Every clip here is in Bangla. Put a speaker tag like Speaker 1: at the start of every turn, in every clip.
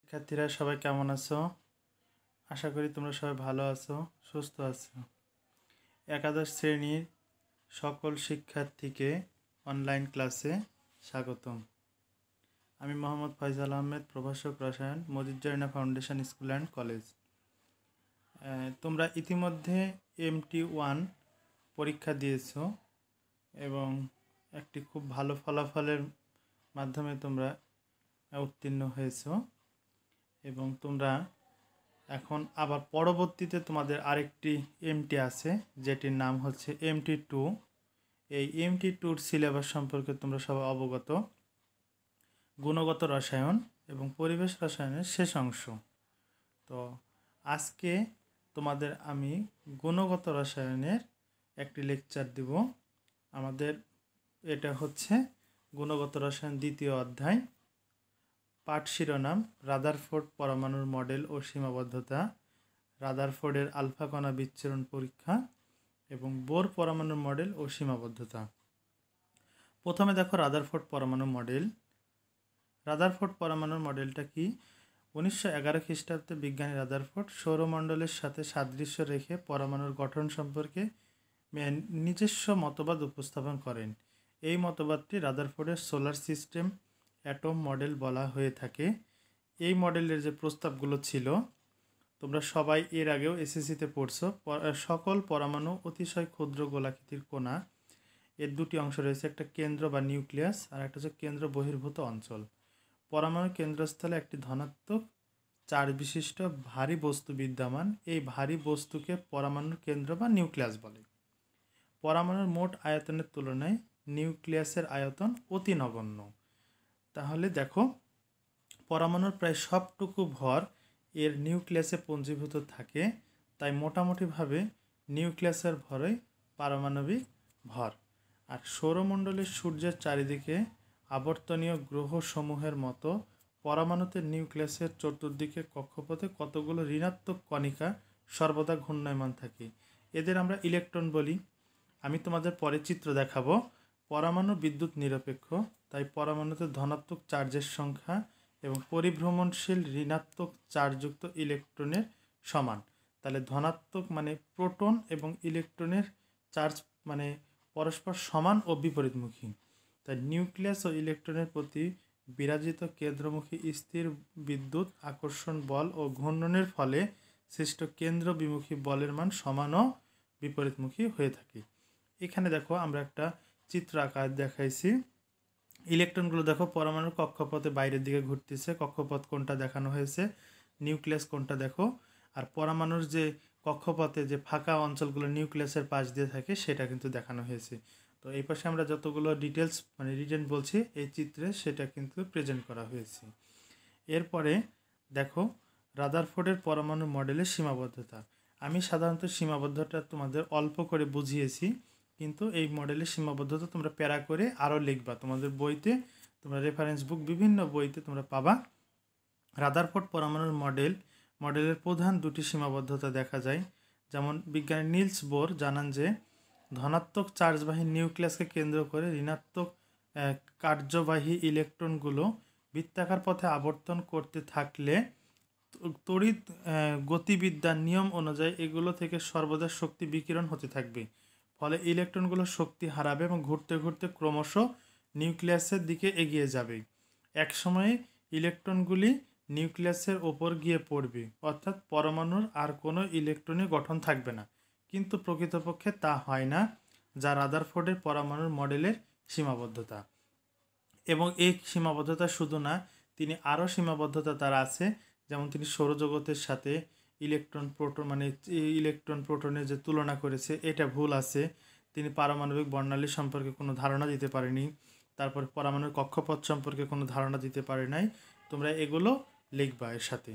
Speaker 1: শিক্ষার্থীরা সবাই কেমন আছো? আশা করি তোমরা সবাই ভালো আছো, সুস্থ আছো। একাদশ শ্রেণীর সকল শিক্ষার্থীকে অনলাইন ক্লাসে স্বাগতম। আমি মোহাম্মদ ফয়সাল আহমেদ, প্রভাষক রসায়ন, মজিদজরিনা ফাউন্ডেশন স্কুল অ্যান্ড কলেজ। তোমরা ইতিমধ্যে MT1 পরীক্ষা দিয়েছো এবং একটি খুব ভালো ফলাফলের মাধ্যমে তোমরা উত্তীর্ণ হয়েছো এবং তোমরা এখন আবার পরবর্তীতে তোমাদের আরেকটি MT আছে, যেটির নাম হচ্ছে MT2। এই MT2-র সিলেবাস সম্পর্কে তোমরা সবাই অবগত। গুণগত রসায়ন এবং পরিবেশ রসায়নের শেষ অংশ। তো আজকে তোমাদের আমি গুণগত রসায়নের একটি লেকচার দিব। আমাদের এটা হচ্ছে গুণগত রসায়ন দ্বিতীয় অধ্যায়। পাঠ শিরোনাম রাদারফোর্ড পরমাণুর মডেল ও সীমাবদ্ধতা, রাদারফোর্ডের আলফা কণা বিচ্ছুরণ পরীক্ষা এবং বোর পরমাণুর মডেল ও সীমাবদ্ধতা। প্রথমে দেখো রাদারফোর্ড পরমাণু মডেল। রাদারফোর্ড পরমাণুর মডেলটা কি? 1911 খ্রিস্টাব্দে বিজ্ঞানী রাদারফোর্ড সৌরমণ্ডলের সাথে সাদৃশ্য রেখে পরমাণুর গঠন সম্পর্কে নিজস্ব মতবাদ উপস্থাপন করেন। এই মতবাদটি রাদারফোর্ডের সোলার সিস্টেম অ্যাটম মডেল বলা হয়ে থাকে। এই মডেলের যে প্রস্তাবগুলো ছিল, তোমরা সবাই এর আগেও এসএসসিতে পড়ছো। সকল পরমাণু অতিশয় ক্ষুদ্র গোলাকৃতির কণা। এর দুটি অংশ রয়েছে, একটা কেন্দ্র বা নিউক্লিয়াস আর একটা হচ্ছে কেন্দ্র বহির্ভূত অঞ্চল। পরমাণুর কেন্দ্রস্থলে একটি ধনাত্মক চার্জ বিশিষ্ট ভারী বস্তু বিদ্যমান। এই ভারী বস্তুকে পরমাণুর কেন্দ্র বা নিউক্লিয়াস বলে। পরমাণুর মোট আয়তনের তুলনায় নিউক্লিয়াসের আয়তন অতি নগণ্য। তাহলে দেখো, পরমাণুর প্রায় সবটুকু ভর এর নিউক্লিয়াসে পুঞ্জীভূত থাকে। তাই মোটামুটিভাবে নিউক্লিয়াসের ভরই পারমাণবিক ভর। আর সৌরমণ্ডলের সূর্যের চারিদিকে আবর্তনীয় গ্রহসমূহের মতো পরমাণুতে নিউক্লিয়াসের চতুর্দিকে কক্ষপথে কতগুলো ঋণাত্মক কণিকা সর্বদা ঘূর্ণায়মান থাকে। এদের আমরা ইলেকট্রন বলি। আমি তোমাদের পরে চিত্র দেখাবো। পরমাণু বিদ্যুৎ নিরপেক্ষ, তাই পরমাণুতে ধনাত্মক চার্জের সংখ্যা এবং পরিভ্রমণশীল ঋণাত্মক চার্জযুক্ত ইলেকট্রনের সমান। তাহলে ধনাত্মক মানে প্রোটন এবং ইলেকট্রনের চার্জ মানে পরস্পর সমান ও বিপরীতমুখী। তাই নিউক্লিয়াস ও ইলেকট্রনের প্রতি বিরাজিত কেন্দ্রমুখী স্থির বিদ্যুৎ আকর্ষণ বল ও ঘূর্ণনের ফলে সৃষ্ট কেন্দ্র বিমুখী বলের মান সমান ও বিপরীতমুখী হয়ে থাকে। এখানে দেখো আমরা একটা চিত্র আকার দেখাইছি। ইলেকট্রনগুলো দেখো পরমাণুর কক্ষপথে বাইরের দিকে ঘুরতেছে। কক্ষপথ কোনটা দেখানো হয়েছে, নিউক্লিয়াস কোনটা দেখো। আর পরমাণুর যে কক্ষপথে যে ফাঁকা অঞ্চলগুলো নিউক্লিয়াসের পাশ দিয়ে থাকে সেটা কিন্তু দেখানো হয়েছে। তো এই পাশে আমরা যতগুলো ডিটেলস মানে রিটেন বলছি এই চিত্রে, সেটা কিন্তু প্রেজেন্ট করা হয়েছে। এরপরে দেখো রাদারফোর্ডের পরমাণু মডেলের সীমাবদ্ধতা। আমি সাধারণত সীমাবদ্ধতা তোমাদের অল্প করে বুঝিয়েছি, কিন্তু এই মডেলের সীমাবদ্ধতা তোমরা প্যারা করে আরও লিখবা। তোমাদের বইতে, তোমরা রেফারেন্স বুক বিভিন্ন বইতে তোমরা পাবা। রাদারফোর্ড পরমাণুর মডেলের প্রধান দুটি সীমাবদ্ধতা দেখা যায়। যেমন বিজ্ঞানী নিলস বোর জানান যে ধনাত্মক চার্জবাহী নিউক্লিয়াসকে কেন্দ্র করে ঋণাত্মক কার্যবাহী ইলেকট্রনগুলো বৃত্তাকার পথে আবর্তন করতে থাকলে তড়িৎ গতিবিদ্যার নিয়ম অনুযায়ী এগুলো থেকে সর্বদা শক্তি বিকিরণ হতে থাকবে। ফলে ইলেকট্রনগুলো শক্তি হারাবে এবং ঘুরতে ঘুরতে ক্রমশ নিউক্লিয়াসের দিকে এগিয়ে যাবে। একসময়ে ইলেকট্রনগুলি নিউক্লিয়াসের ওপর গিয়ে পড়বে, অর্থাৎ পরমাণুর আর কোনো ইলেকট্রনের গঠন থাকবে না। কিন্তু প্রকৃতপক্ষে তা হয় না, যা রাদারফোর্ডের পরমাণুর মডেলের সীমাবদ্ধতা। এবং এই সীমাবদ্ধতা শুধু না, তিনি আরও সীমাবদ্ধতা তার আছে। যেমন তিনি সৌরজগতের সাথে ইলেকট্রন প্রোটনের যে তুলনা করেছে এটা ভুল আছে। তিনি পারমাণবিক বর্ণালী সম্পর্কে কোনো ধারণা দিতে পারেনি। তারপর পরমাণুর কক্ষপথ সম্পর্কে কোনো ধারণা দিতে পারে নাই। তোমরা এগুলো লিখবা এর সাথে।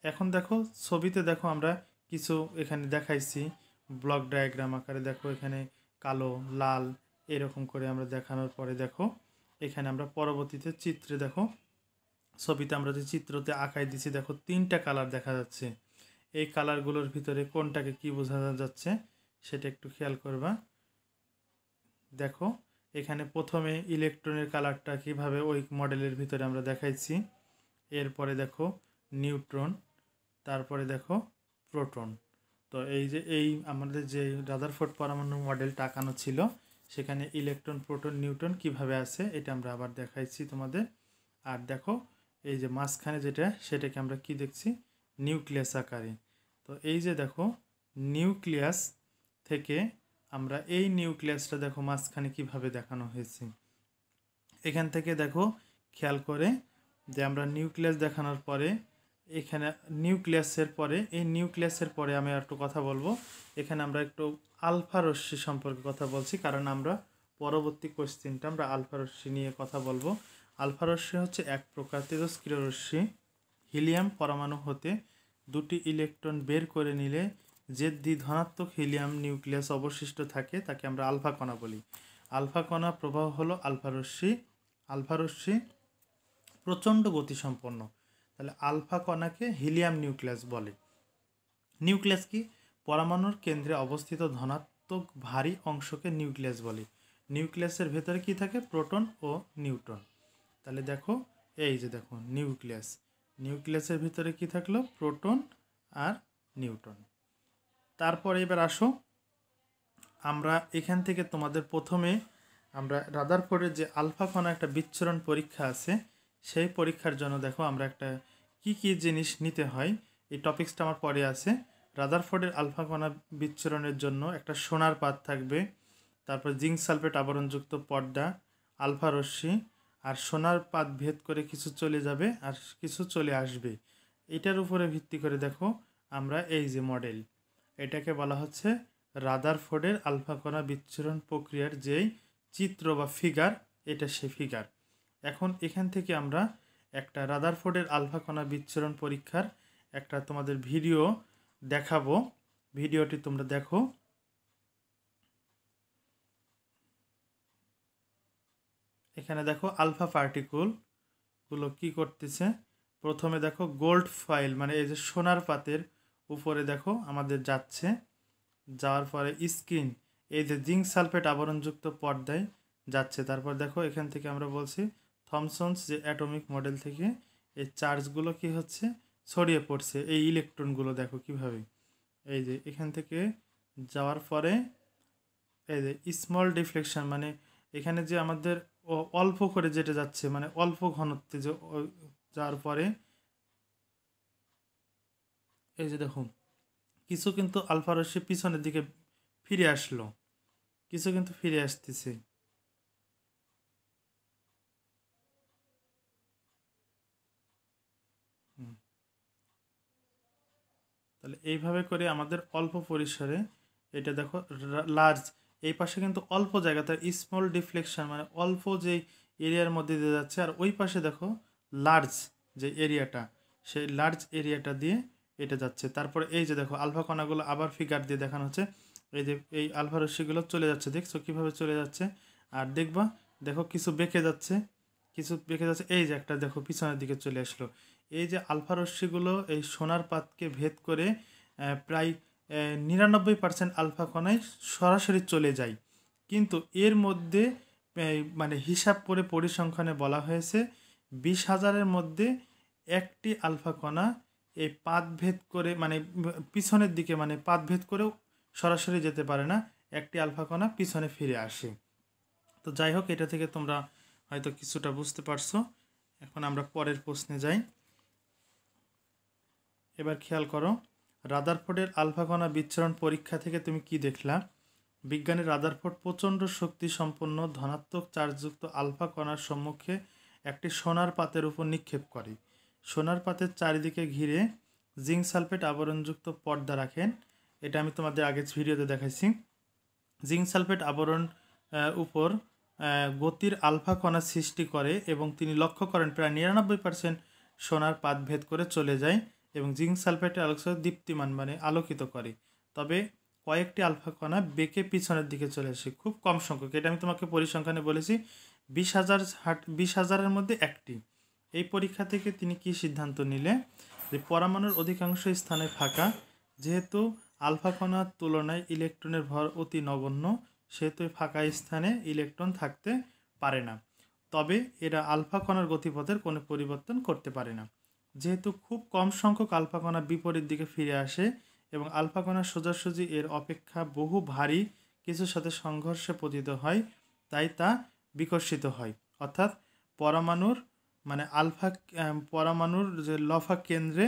Speaker 1: এখন দেখো ছবিতে দেখো আমরা কিছু এখানে দেখাইছি ব্লক ডায়াগ্রাম আকারে। দেখো এখানে কালো, লাল এরকম করে আমরা দেখানোর পরে দেখো এখানে আমরা পরবর্তীতে চিত্রে দেখো, ছবিতে আমরা যে চিত্রতে আঁকাই দিছি দেখো 3টা কালার দেখা যাচ্ছে। এই কালারগুলোর ভিতরে কোনটাকে কি বোঝা যাচ্ছে সেটা একটু খেয়াল করবা। দেখো এখানে প্রথমে ইলেকট্রনের কালারটা কিভাবে ওই মডেলের ভিতরে আমরা দেখাইছি। এরপরে দেখো নিউট্রন, তারপরে দেখো প্রোটন। তো এই আমাদের যে রাদারফোর্ড পরমাণু মডেলটা আঁকানো ছিল সেখানে ইলেকট্রন, প্রোটন, নিউট্রন কিভাবে আছে এটা আমরা আবার দেখাইছি তোমাদের। আর দেখো এই যে মাঝখানে যেটা, সেটাকে আমরা কি দেখছি, নিউক্লিয়াস আকারে। তো এই যে দেখো নিউক্লিয়াস থেকে আমরা এই নিউক্লিয়াসটা দেখো মাঝখানে কিভাবে দেখানো হয়েছে। এখান থেকে দেখো খেয়াল করে যে আমরা নিউক্লিয়াস দেখানোর পরে এখানে নিউক্লিয়াসের পরে, এই নিউক্লিয়াসের পরে আমি একটু কথা বলবো। এখানে আমরা একটু আলফা রশ্মি সম্পর্কে কথা বলছি, কারণ আমরা পরবর্তী কোশ্চেনটা আমরা আলফা রশ্মি নিয়ে কথা বলবো। আলফা রশ্মি হচ্ছে এক প্রকার তেজস্ক্রিয় রশ্মি। হিলিয়াম পরমাণু হতে দুটি ইলেকট্রন বের করে নিলে যে ধনাত্মক হিলিয়াম নিউক্লিয়াস অবশিষ্ট থাকে তাকে আমরা আলফা কণা বলি। আলফা কণা প্রবাহ হলো আলফা রশ্মি। আলফা রশ্মি প্রচণ্ড গতিসম্পন্ন। তাহলে আলফা কণাকে হিলিয়াম নিউক্লিয়াস বলে। নিউক্লিয়াস কি? পরমাণুর কেন্দ্রে অবস্থিত ধনাত্মক ভারী অংশকে নিউক্লিয়াস বলে। নিউক্লিয়াসের ভেতরে কি থাকে? প্রোটন ও নিউট্রন। তাহলে দেখো এই যে দেখো নিউক্লিয়াস, নিউক্লিয়াসের ভিতরে কি থাকলো? প্রোটন আর নিউট্রন। তারপরে এবার আসো, আমরা এখান থেকে তোমাদের প্রথমে আমরা রাদারফোর্ডের যে আলফা কণা একটা বিচ্ছুরণ পরীক্ষা আছে, সেই পরীক্ষার জন্য দেখো আমরা একটা কি কি জিনিস নিতে হয়, এই টপিক্সটা আমার পরে আছে। রাদারফোর্ডের আলফা কণা বিচ্ছুরণের জন্য একটা সোনার পাত থাকবে, তারপর জিঙ্ক সালফেট আবরণযুক্ত পর্দা, আলফা রশ্মি, আর সোনার পাত ভেদ করে কিছু চলে যাবে আর কিছু চলে আসবে। এটার উপরে ভিত্তি করে দেখো আমরা এই যে মডেল, এটাকে বলা হচ্ছে রাদারফোর্ডের আলফা কণা বিচ্ছুরণ প্রক্রিয়ার যেই চিত্র বা ফিগার, এটা সে ফিগার। এখন এখান থেকে আমরা একটা রাদারফোর্ডের আলফা কণা বিচ্ছুরণ পরীক্ষার একটা তোমাদের ভিডিও দেখাবো। ভিডিওটি তোমরা দেখো। এখানে দেখো আলফা পার্টিকুলগুলো কি করতেছে। প্রথমে দেখো গোল্ড ফয়েল, মানে এই যে সোনার পাতের উপরে দেখো আমাদের যাচ্ছে, যাওয়ার পরে স্ক্রিন এই যে জিঙ্ক সালফেট আবরণযুক্ত পর্দায় যাচ্ছে। তারপর দেখো এখান থেকে আমরা বলছি থমসনস যে অ্যাটমিক মডেল থেকে এই চার্জগুলো কি হচ্ছে, ছড়িয়ে পড়ছে। এই ইলেকট্রনগুলো দেখো কিভাবে, এই যে এখান থেকে যাওয়ার পরে এই যে স্মল ডিফ্লেকশন, মানে এখানে যে আমাদের অল্প করে যেটা যাচ্ছে, মানে অল্প ঘনত্বে যে যাওয়ার পরে এই যে দেখুন কিছু কিন্তু আলফা রশ্মি পিছনের দিকে ফিরে আসলো, কিছু কিন্তু ফিরে আসতেছে। তাহলে এইভাবে করে আমাদের অল্প পরিসরে এটা দেখো লার্জ, এই পাশে কিন্তু অল্প জায়গা, তার স্মল ডিফ্লেকশন মানে অল্প যে এরিয়ার মধ্যে দিয়ে যাচ্ছে, আর ওই পাশে দেখো লার্জ যে এরিয়াটা, সেই লার্জ এরিয়াটা দিয়ে এটা যাচ্ছে। তারপরে এই যে দেখো আলফা কণাগুলো আবার ফিগার দিয়ে দেখানো হচ্ছে, এই যে এই আলফা রশ্মিগুলো চলে যাচ্ছে, দেখছো কিভাবে চলে যাচ্ছে। আর দেখবা দেখো কিছু বেঁকে যাচ্ছে, কিছু বেঁকে যাচ্ছে, এই যে একটা দেখো পিছনের দিকে চলে আসলো। এই যে আলফা রশ্মিগুলো এই সোনার পাতকে ভেদ করে প্রায় 99% আলফা কণায় সরাসরি চলে যায়। কিন্তু এর মধ্যে মানে হিসাব করে পরিসংখ্যানে বলা হয়েছে 20,000-এর মধ্যে একটি আলফা কণা এই পাত ভেদ করে, মানে পিছনের দিকে, মানে পাত ভেদ করেও সরাসরি যেতে পারে না, একটি আলফা কণা পিছনে ফিরে আসে। তো যাই হোক, এটা থেকে তোমরা হয়তো কিছুটা বুঝতে পারছো। এখন আমরা পরের প্রশ্নে যাই। এবার খেয়াল করো, রাদারফোর্ডের আলফা কণা বিচ্ছুরণ পরীক্ষা থেকে তুমি কি দেখলা? বিজ্ঞানী রাদারফোর্ড প্রচণ্ড শক্তি সম্পন্ন ধনাত্মক চার্জযুক্ত আলফা কণার সম্মুখে একটি সোনার পাতের উপর নিক্ষেপ করে। সোনার পাতের চারিদিকে ঘিরে জিঙ্ক সালফেট আবরণযুক্ত পর্দা রাখেন। এটা আমি তোমাদের আগের ভিডিওতে দেখাইছি। জিঙ্ক সালফেট আবরণ উপর গতির আলফা কণা সৃষ্টি করে এবং তিনি লক্ষ্য করেন প্রায় 99% সোনার পাত ভেদ করে চলে যায় এবং জিঙ্ক সালফেটের আলোক দীপ্তিমান, মানে আলোকিত করে। তবে কয়েকটি আলফা কণা বেঁকে পিছনের দিকে চলে আসে, খুব কম সংখ্যক। এটা আমি তোমাকে পরিসংখ্যানে বলেছি 20,000-এর মধ্যে একটি। এই পরীক্ষা থেকে তিনি কি সিদ্ধান্ত নিলে যে পরমাণুর অধিকাংশ স্থানে ফাঁকা, যেহেতু আলফা কণার তুলনায় ইলেকট্রনের ভর অতি নগণ্য, সেহেতু ফাঁকা স্থানে ইলেকট্রন থাকতে পারে না। তবে এরা আলফা কণার গতিপথের কোনো পরিবর্তন করতে পারে না। যেহেতু খুব কম সংখ্যক আলফা কণা বিপরীত দিকে ফিরে আসে এবং আলফা কণা সোজাসুজি এর অপেক্ষা বহু ভারী কিছুর সাথে সংঘর্ষে পতিত হয়, তাই তা বিকর্ষিত হয়। অর্থাৎ পরমাণুর মানে পরমাণুর যে লফা কেন্দ্রে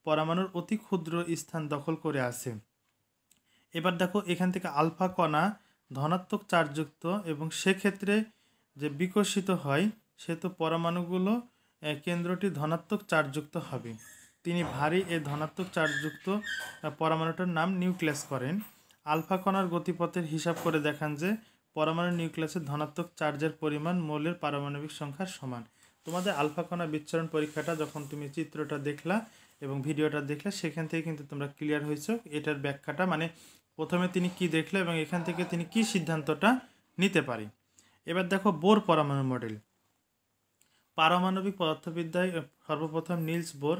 Speaker 1: পরমাণুর অতি ক্ষুদ্র স্থান দখল করে আছে। এবার দেখো এখান থেকে আলফা কণা ধনাত্মক চার্জযুক্ত এবং সেক্ষেত্রে যে বিকশিত হয় সেহেতু পরমাণুগুলো কেন্দ্রটি ধনাত্মক চার্জযুক্ত হবে। তিনি ভারী এ ধনাত্মক চার্জযুক্ত পরমাণুটার নাম নিউক্লিয়াস করেন। আলফা কণার গতিপথের হিসাব করে দেখান যে পরমাণু নিউক্লিয়াসের ধনাত্মক চার্জের পরিমাণ মৌলের পারমাণবিক সংখ্যার সমান। তোমাদের আলফা কণা বিচ্ছুরণ পরীক্ষাটা যখন তুমি চিত্রটা দেখলা এবং ভিডিওটা দেখলে সেখান থেকে কিন্তু তোমরা ক্লিয়ার হয়েছো এটার ব্যাখ্যাটা, মানে প্রথমে তিনি কি দেখলো এবং এখান থেকে তিনি কি সিদ্ধান্তটা নিতে পারে। এবার দেখো বোর পরমাণু মডেল। পারমাণবিক পদার্থবিদ্যায় সর্বপ্রথম নিলস বোর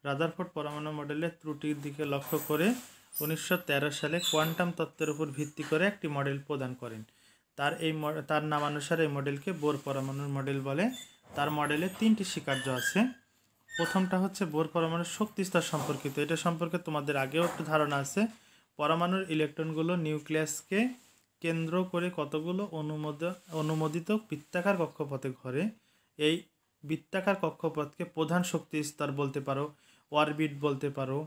Speaker 1: রাদারফোর্ড পরমাণু মডেলের ত্রুটির দিকে লক্ষ্য করে 1913 সালে কোয়ান্টাম তত্ত্বের উপর ভিত্তি করে একটি মডেল প্রদান করেন। তার নামানুসারে এই মডেলকে বোর পরমাণুর মডেল বলে। তার মডেলে 3টি স্বীকার্য আছে। প্রথমটা হচ্ছে বোর পরমাণুর শক্তি স্তর সম্পর্কিত। এটা সম্পর্কে তোমাদের আগেও একটু ধারণা আছে। পরমাণুর ইলেকট্রনগুলো নিউক্লিয়াসকে কেন্দ্র করে কতগুলো অনুমোদিত বৃত্তাকার কক্ষপথে ঘোরে। এই বৃত্তাকার কক্ষপথকে প্রধান শক্তি স্তর বলতে পারো, অরবিট বলতে পারো,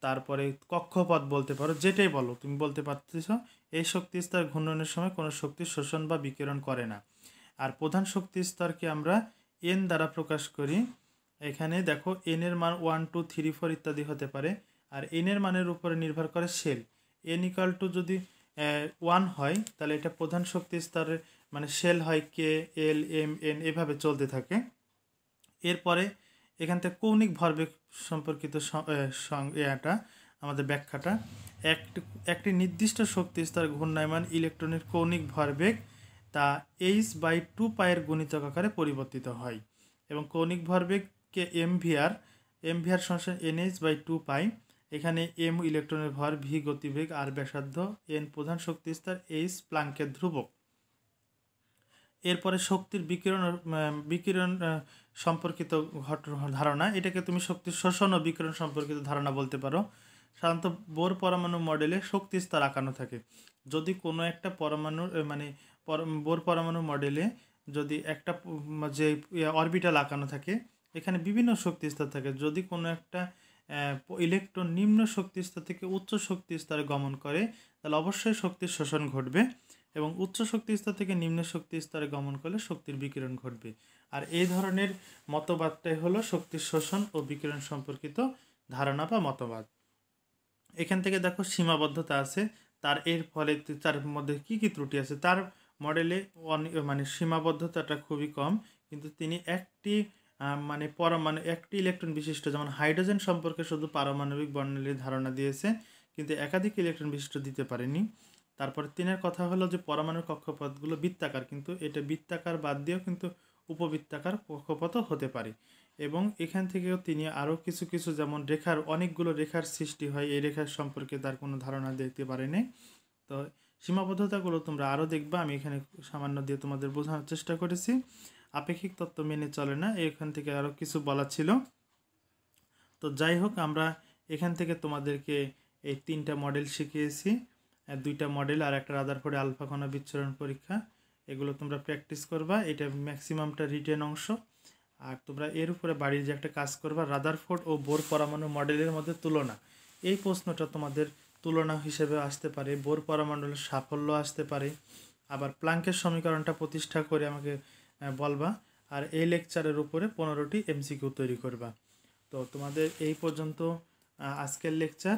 Speaker 1: তারপরে কক্ষপথ বলতে পারো, যেটাই বলো তুমি বলতে পারতেছ। এই শক্তি স্তর ঘূর্ণনের সময় কোনো শক্তি শোষণ বা বিকিরণ করে না। আর প্রধান শক্তি স্তরকে আমরা এন দ্বারা প্রকাশ করি। এখানে দেখো এন এর মান 1, 2, 3, 4 ইত্যাদি হতে পারে। আর এন এর মানের উপরে নির্ভর করে শেল। এন ইকাল টু যদি 1 হয় তাহলে এটা প্রধান শক্তি স্তরের মানে শেল হয় কে, এল, এম, এন এভাবে চলতে থাকে। এরপরে এখান থেকে কৌণিক ভরবেগ সম্পর্কিত এটা আমাদের ব্যাখ্যাটা, একটি নির্দিষ্ট শক্তি স্তর ঘূর্ণায়মান ইলেকট্রনের কৌণিক ভরবেগ তা h/2π এর গুণিতক আকারে পরিবর্তিত হয় এবং কৌণিক ভরবেগকে এমভিআর সমান NH/2π। এখানে এম ইলেকট্রনের ভর, ভি গতিবেগ, আর ব্যাসার্ধ, এন প্রধান শক্তি স্তর, এইচ প্লাঙ্কের ধ্রুবক। এরপরে শক্তির বিকিরণ সম্পর্কিত ধারণা, এটাকে তুমি শক্তির শোষণ ও বিকিরণ সম্পর্কিত ধারণা বলতে পারো। সাধারণত বোর পরমাণু মডেলে শক্তি স্তর আঁকানো থাকে। যদি কোনো একটা পরমাণুর বোর পরমাণু মডেলে যদি একটা যে অরবিটাল আঁকানো থাকে, এখানে বিভিন্ন শক্তি স্তর থাকে। যদি কোনো একটা ইলেকট্রন নিম্ন শক্তি স্তর থেকে উচ্চ শক্তি স্তরে গমন করে তাহলে অবশ্যই শক্তির শোষণ ঘটবে এবং উচ্চ শক্তি স্তর থেকে নিম্ন শক্তি স্তরে গমন করলে শক্তির বিকিরণ ঘটবে। আর এই ধরনের মতবাদটাই হলো শক্তির শোষণ ও বিকিরণ সম্পর্কিত ধারণা বা মতবাদ। এখান থেকে দেখো সীমাবদ্ধতা আছে তার, এর ফলে তার মধ্যে কি কি ত্রুটি আছে। তার মডেলে মানে সীমাবদ্ধতাটা খুবই কম, কিন্তু তিনি একটি একটি ইলেকট্রন বিশিষ্ট যেমন হাইড্রোজেন সম্পর্কে শুধু পারমাণবিক বর্ণালীর ধারণা দিয়েছে, কিন্তু একাধিক ইলেকট্রন বিশিষ্ট দিতে পারেনি। তারপরে তিনের কথা হলো যে পরমাণুর কক্ষপথগুলো বৃত্তাকার, কিন্তু এটা বৃত্তাকার বাদ দিয়েও কিন্তু উপবৃত্তাকার কক্ষপথও হতে পারে। এবং এখান থেকেও তিনি আরও কিছু কিছু যেমন অনেকগুলো রেখার সৃষ্টি হয়, এই রেখার সম্পর্কে তার কোনো ধারণা দিতে পারেনি। তো সীমাবদ্ধতাগুলো তোমরা আরও দেখবা, আমি এখানে সামান্য দিয়ে তোমাদের বোঝানোর চেষ্টা করেছি। আপেক্ষিক তত্ত্ব মেনে চলে না, এখান থেকে আরও কিছু বলা ছিল। তো যাই হোক, আমরা এখান থেকে তোমাদেরকে এই 3টা মডেল শিখিয়েছি, 2টা মডেল আর একটা রাদারফোর্ডে আলফা কণা বিচ্ছুরণ পরীক্ষা। এগুলো তোমরা প্র্যাকটিস করবা, এটা ম্যাক্সিমামটা রিটেন অংশ। আর তোমরা এর উপরে বাড়ির যে একটা কাজ করবা, রাদারফোর্ড ও বোর পরমাণু মডেলের মধ্যে তুলনা, এই প্রশ্নটা তোমাদের তুলনা হিসেবে আসতে পারে, বোর পরমাণুর সাফল্য আসতে পারে। আবার প্লাঙ্কের সমীকরণটা প্রতিষ্ঠা করে আমাকে বলবা। আর এই লেকচারের উপরে 15টি এমসিকিউ তৈরি করবা। তো তোমাদের এই পর্যন্ত আজকের লেকচার।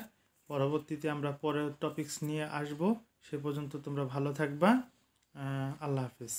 Speaker 1: পরবর্তীতে আমরা পরের টপিকস নিয়ে আসব। সে পর্যন্ত তোমরা ভালো থাকবা। আল্লাহ হাফেজ।